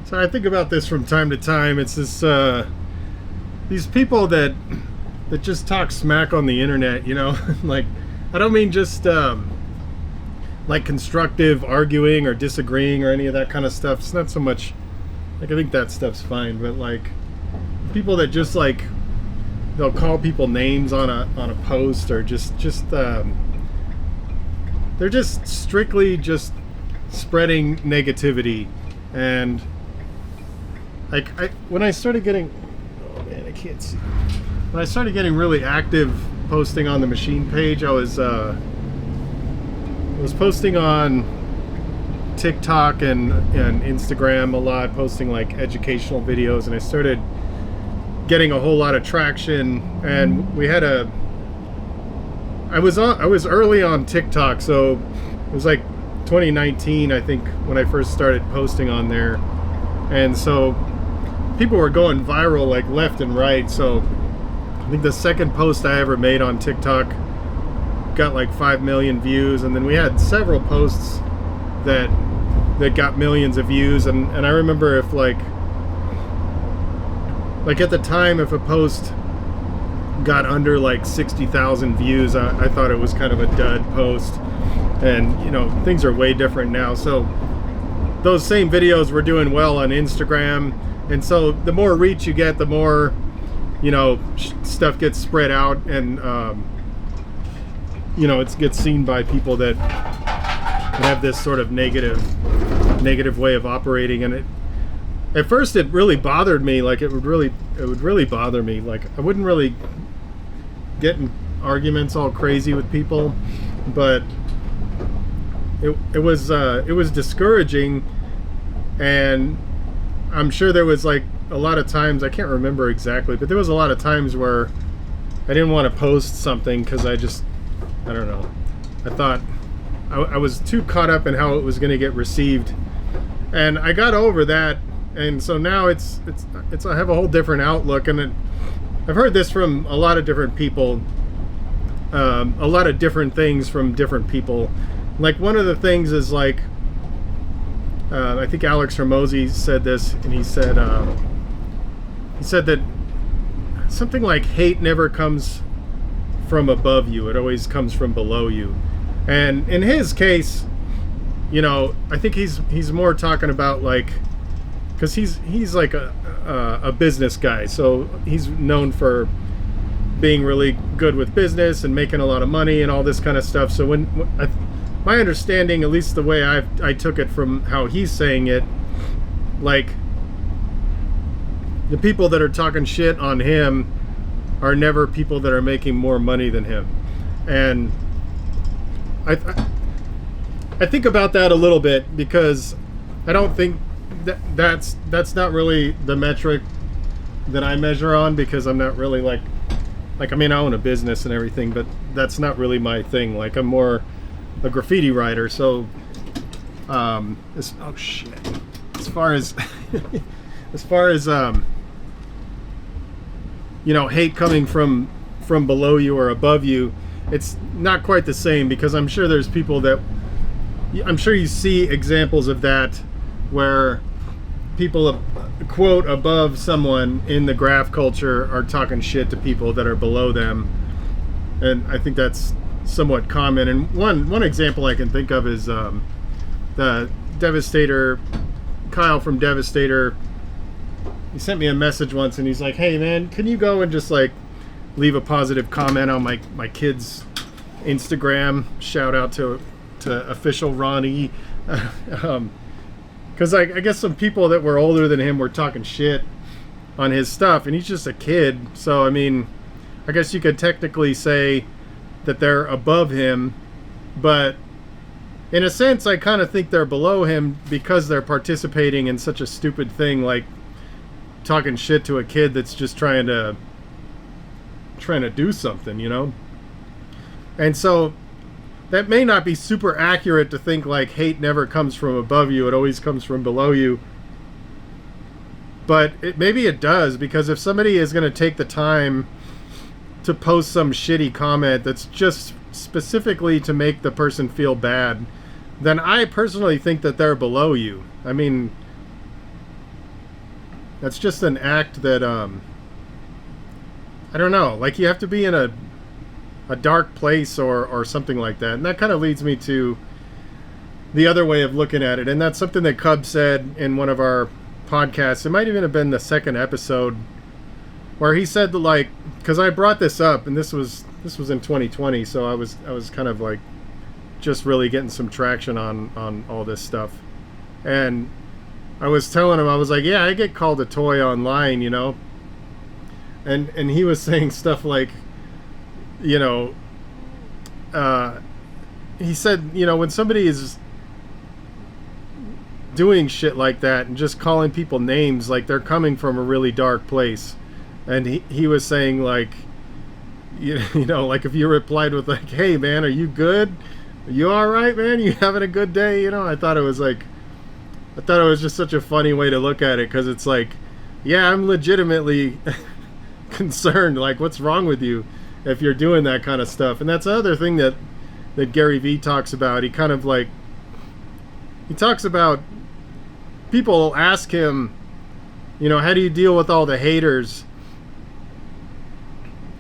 So I think about this from time to time. It's this these people that just talk smack on the internet, you know. Like, I don't mean just like constructive arguing or disagreeing or any of that kind of stuff. It's not so much like, I think that stuff's fine, but like people that just like they'll call people names on a post, or just they're just strictly just spreading negativity. And like when I started getting, oh man, I can't see. When I started getting really active posting on the machine page, I was posting on TikTok and Instagram a lot, posting like educational videos, and I started getting a whole lot of traction. And we had I was early on TikTok, so it was like 2019, I think, when I first started posting on there. And so people were going viral like left and right. So I think the second post I ever made on TikTok got like 5 million views, and then we had several posts that got millions of views. And I remember if like at the time, if a post got under like 60,000 views, I thought it was kind of a dud post. And you know, things are way different now. So those same videos were doing well on Instagram, and so the more reach you get, the more, you know, stuff gets spread out, and you know, it gets seen by people that have this sort of negative way of operating. And at first it really bothered me. Like it would really bother me. Like I wouldn't really get in arguments all crazy with people, but it was discouraging. And I'm sure there was like a lot of times, I can't remember exactly, but there was a lot of times where I didn't want to post something because I don't know. I thought I was too caught up in how it was going to get received, and I got over that. And so now it's I have a whole different outlook, and I've heard this from a lot of different people, a lot of different things from different people. Like one of the things is like, I think Alex Hermosi said this, and he said that something like hate never comes from above you, it always comes from below you. And in his case, you know, I think he's more talking about like, because he's like a business guy, so he's known for being really good with business and making a lot of money and all this kind of stuff. So my understanding, at least the way I took it from how he's saying it, like the people that are talking shit on him are never people that are making more money than him. And I think about that a little bit, because I don't think that's not really the metric that I measure on, because I'm not really like I mean, I own a business and everything, but that's not really my thing. Like I'm more a graffiti writer. So oh shit, as far as you know, hate coming from below you or above you, it's not quite the same, because I'm sure there's people that, I'm sure you see examples of that where people quote above someone in the graph culture are talking shit to people that are below them. And I think that's somewhat common. And one example I can think of is the Devastator, Kyle from Devastator. He sent me a message once, and he's like, hey man, can you go and just like leave a positive comment on my kid's Instagram? Shout out to official Ronnie. Because I guess some people that were older than him were talking shit on his stuff, and he's just a kid. So I mean, I guess you could technically say that they're above him, but in a sense I kind of think they're below him, because they're participating in such a stupid thing like talking shit to a kid that's just trying to do something, you know. And so that may not be super accurate to think like hate never comes from above you, it always comes from below you. But maybe it does, because if somebody is going to take the time to post some shitty comment that's just specifically to make the person feel bad, then I personally think that they're below you. I mean, That's just an act that I don't know, like you have to be in a dark place or something like that. And that kind of leads me to the other way of looking at it. And that's something that Cub said in one of our podcasts. It might even have been the second episode, where he said that, like, because I brought this up, and this was in 2020, so I was kind of like just really getting some traction on all this stuff. And I was telling him, I was like, yeah, I get called a toy online, you know. And he was saying stuff like, you know, he said, you know, when somebody is doing shit like that and just calling people names, like they're coming from a really dark place. And he was saying, like, you know, like if you replied with like, hey man, are you good? Are you all right, man? You having a good day? You know, I thought it was just such a funny way to look at it, because it's like, yeah, I'm legitimately concerned, like, what's wrong with you if you're doing that kind of stuff? And that's another thing that Gary Vee talks about. He kind of like, he talks about, people ask him, you know, how do you deal with all the haters?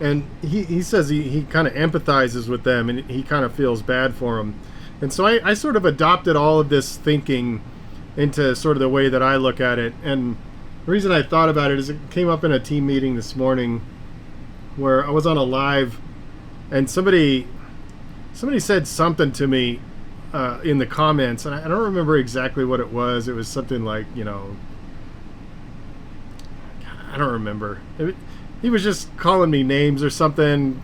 And he says he kind of empathizes with them, and he kind of feels bad for them. And so I sort of adopted all of this thinking into sort of the way that I look at it. And the reason I thought about it is it came up in a team meeting this morning where I was on a live, and somebody said something to me in the comments, and I don't remember exactly what it was. It was something like, you know, I don't remember. He was just calling me names or something.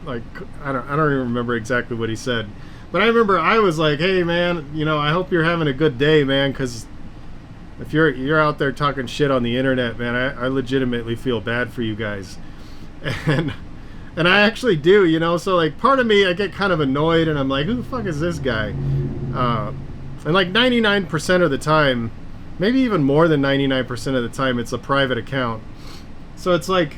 Like, I don't even remember exactly what he said. But I remember I was like, hey man, you know, I hope you're having a good day, man, because if you're out there talking shit on the internet, man, I legitimately feel bad for you guys. And I actually do, you know. So like, part of me, I get kind of annoyed, and I'm like, who the fuck is this guy? And like 99% of the time, maybe even more than 99% of the time, it's a private account. So it's like,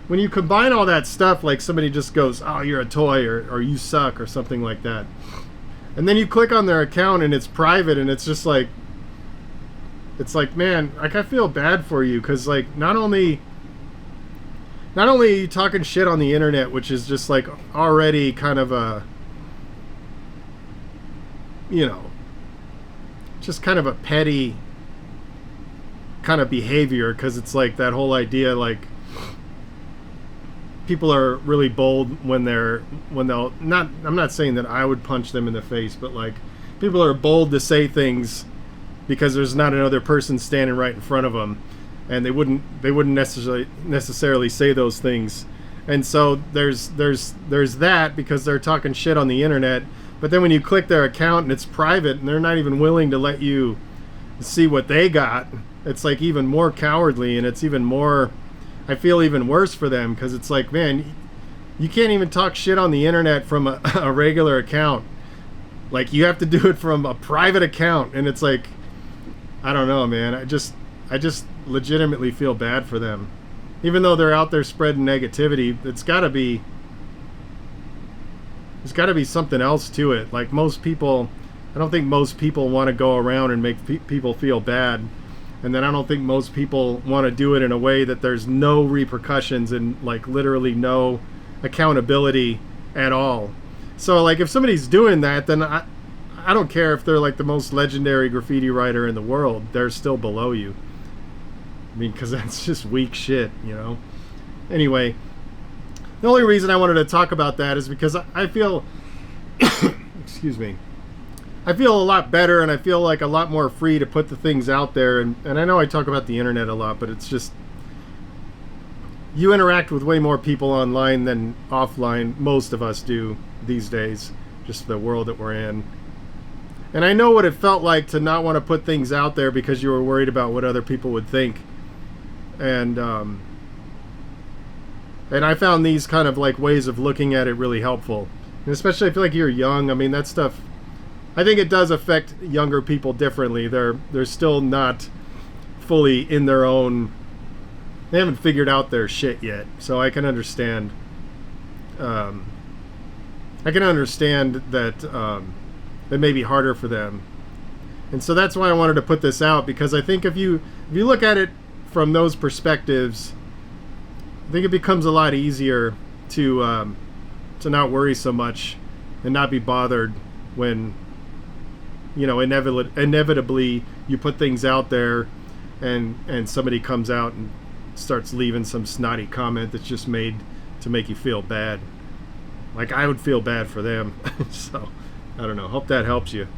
when you combine all that stuff, like somebody just goes, oh, you're a toy, or you suck, or something like that. And then you click on their account and it's private, and it's just like, it's like, man, like I feel bad for you, because like not only are you talking shit on the internet, which is just like already kind of a, you know, just kind of a petty kind of behavior, because it's like that whole idea, like people are really bold when they'll not, I'm not saying that I would punch them in the face, but like people are bold to say things because there's not another person standing right in front of them, and they wouldn't necessarily say those things. And so there's that, because they're talking shit on the internet. But then when you click their account and it's private, and they're not even willing to let you see what they got, it's like even more cowardly, and it's even more, I feel even worse for them, because it's like, man, you can't even talk shit on the internet from a regular account. Like, you have to do it from a private account, and it's like, I don't know, man. I just legitimately feel bad for them. Even though they're out there spreading negativity, there's got to be something else to it. Like, most people, I don't think most people want to go around and make people feel bad. And then I don't think most people want to do it in a way that there's no repercussions and like literally no accountability at all. So like, if somebody's doing that, then I don't care if they're like the most legendary graffiti writer in the world, they're still below you. I mean, because that's just weak shit, you know. Anyway, the only reason I wanted to talk about that is because I feel excuse me, I feel a lot better, and I feel like a lot more free to put the things out there. And I know I talk about the internet a lot, but it's just, you interact with way more people online than offline. Most of us do these days, just the world that we're in. And I know what it felt like to not want to put things out there because you were worried about what other people would think. And I found these kind of like ways of looking at it really helpful. And especially, I feel like you're young. I mean, that stuff, I think it does affect younger people differently. They're still not fully in their own, they haven't figured out their shit yet. So I can understand that it may be harder for them. And so that's why I wanted to put this out, because I think if you look at it from those perspectives, I think it becomes a lot easier to not worry so much and not be bothered when, you know, inevitably you put things out there and somebody comes out and starts leaving some snotty comment that's just made to make you feel bad. Like I would feel bad for them. So I don't know. Hope that helps you.